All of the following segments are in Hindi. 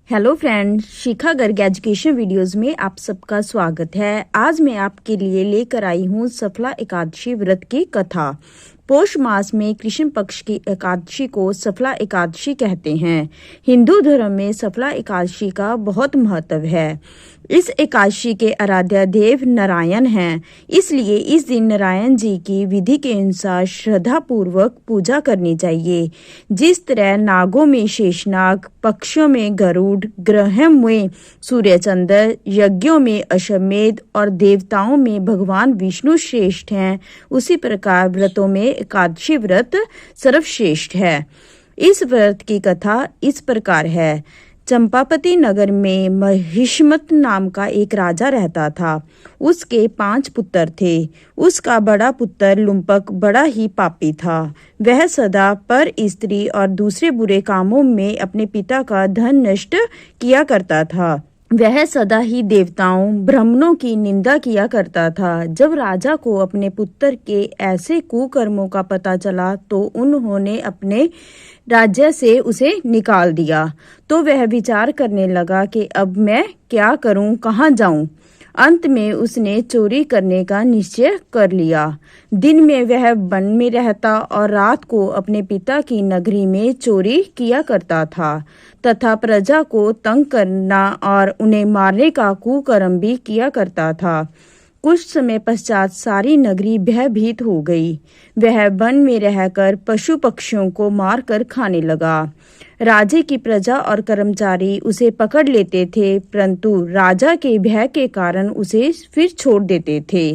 Hello friends, Shikha Garg education videos में आप सबका स्वागत है। आज मैं आपके लिए लेकर आई हूँ सफला एकादशी व्रत की कथा। पौष मास में कृष्ण पक्ष की एकादशी को सफला एकादशी कहते हैं। हिंदू धर्म में सफला एकादशी का बहुत महत्व है। इस एकादशी के आराध्य देव नारायण हैं, इसलिए इस दिन नारायण जी की विधि के अनुसार श्रद्धा पूर्वक पूजा करनी चाहिए। जिस तरह नागों में शेषनाग, पक्षियों में गरुड़, ग्रहों में सूर्य चंद्र, यज्ञों में अश्वमेध और देवताओं में भगवान विष्णु श्रेष्ठ हैं, उसी प्रकार व्रतों में एकादशी व्रत सर्वश्रेष्ठ है। इस व्रत की कथा इस प्रकार है। चंपापति नगर में महिष्मत नाम का एक राजा रहता था। उसके 5 पुत्र थे। उसका बड़ा पुत्र लुम्पक बड़ा ही पापी था। वह सदा पर स्त्री और दूसरे बुरे कामों में अपने पिता का धन नष्ट किया करता था। वह सदा ही देवताओं ब्राह्मणों की निंदा किया करता था। जब राजा को अपने पुत्र के ऐसे कुकर्मों का पता चला तो उन्होंने अपने राज्य से उसे निकाल दिया। तो वह विचार करने लगा कि अब मैं क्या करूं, कहां जाऊं। अंत में उसने चोरी करने का निश्चय कर लिया। दिन में वह वन में रहता और रात को अपने पिता की नगरी में चोरी किया करता था तथा प्रजा को तंग करना और उन्हें मारने का कुकर्म भी किया करता था। कुछ समय पश्चात सारी नगरी भयभीत हो गई। वह वन में रहकर पशु पक्षियों को मारकर खाने लगा। राजे की प्रजा और कर्मचारी उसे पकड़ लेते थे, परंतु राजा के भय के कारण उसे फिर छोड़ देते थे।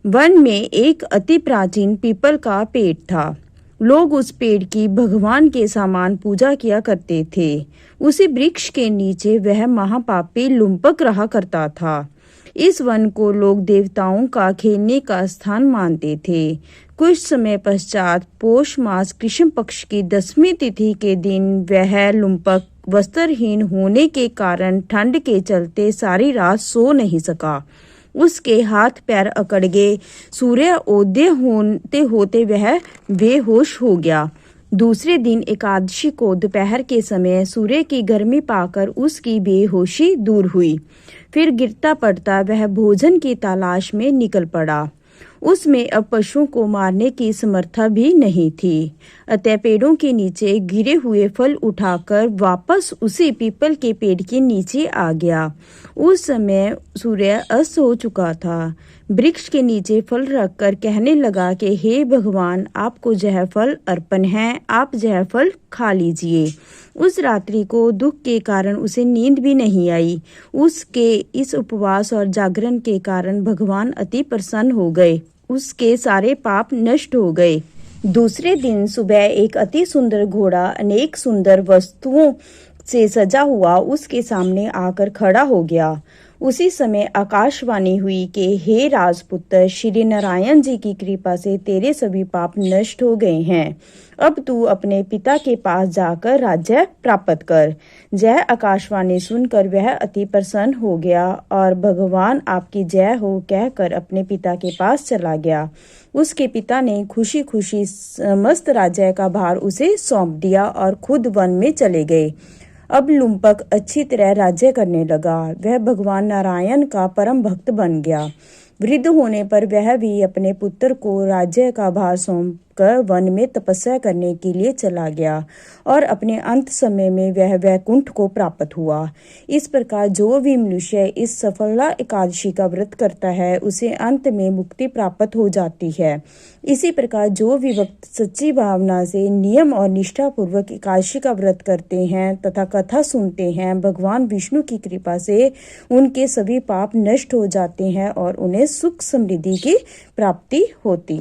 वन में एक अति प्राचीन पीपल का पेड़ था। लोग उस पेड़ की भगवान के समान पूजा किया करते थे। उसी वृक्ष के नीचे वह महापापी लुम्पक रहा करता था। इस वन को लोग देवताओं का खेलने का स्थान मानते थे। कुछ समय पश्चात पौष मास कृष्ण पक्ष की 10वीं तिथि के दिन वह लुम्पक वस्त्रहीन होने के कारण ठंड के चलते सारी रात सो नहीं सका। उसके हाथ पैर अकड़ गए। सूर्य उदय होते होते वह बेहोश हो गया। दूसरे दिन एकादशी को दोपहर के समय सूर्य की गर्मी पाकर उसकी बेहोशी दूर हुई। फिर गिरता पड़ता वह भोजन की तलाश में निकल पड़ा। उसमें अब पशुओं को मारने की समर्था भी नहीं थी। अतः पेड़ों के नीचे गिरे हुए फल उठाकर वापस उसी पीपल के पेड़ के नीचे आ गया। उस समय सूर्य अस्त हो चुका था। वृक्ष के नीचे फल रखकर कहने लगा कि हे भगवान, आपको यह फल अर्पण है, आप यह फल खा लीजिए। उस रात्रि को दुख के कारण उसे नींद भी नहीं आई। उसके इस उपवास और जागरण के कारण भगवान अति प्रसन्न हो गए। उसके सारे पाप नष्ट हो गए। दूसरे दिन सुबह एक अति सुंदर घोड़ा अनेक सुंदर वस्तुओं से सजा हुआ उसके सामने आकर खड़ा हो गया। उसी समय आकाशवाणी हुई कि हे राजपुत्र, श्री नारायण जी की कृपा से तेरे सभी पाप नष्ट हो गए हैं। अब तू अपने पिता के पास जाकर राज्य प्राप्त कर। जय आकाशवाणी सुनकर वह अति प्रसन्न हो गया और भगवान आपकी जय हो कहकर अपने पिता के पास चला गया। उसके पिता ने खुशी खुशी समस्त राज्य का भार उसे सौंप दिया और खुद वन में चले गए। अब लुम्पक अच्छी तरह राज्य करने लगा। वह भगवान नारायण का परम भक्त बन गया। वृद्ध होने पर वह भी अपने पुत्र को राज्य का भार सौंपकर वन में तपस्या करने के लिए चला गया और अपने अंत समय में वह वैकुंठ को प्राप्त हुआ। इस प्रकार जो भी मनुष्य इस सफला एकादशी का व्रत करता है उसे अंत में मुक्ति प्राप्त हो जाती है। इसी प्रकार जो भी भक्त सच्ची भावना से नियम और निष्ठा पूर्वक एकादशी का व्रत करते हैं तथा कथा सुनते हैं, भगवान विष्णु की कृपा से उनके सभी पाप नष्ट हो जाते हैं और उन्हें सुख समृद्धि की प्राप्ति होती है।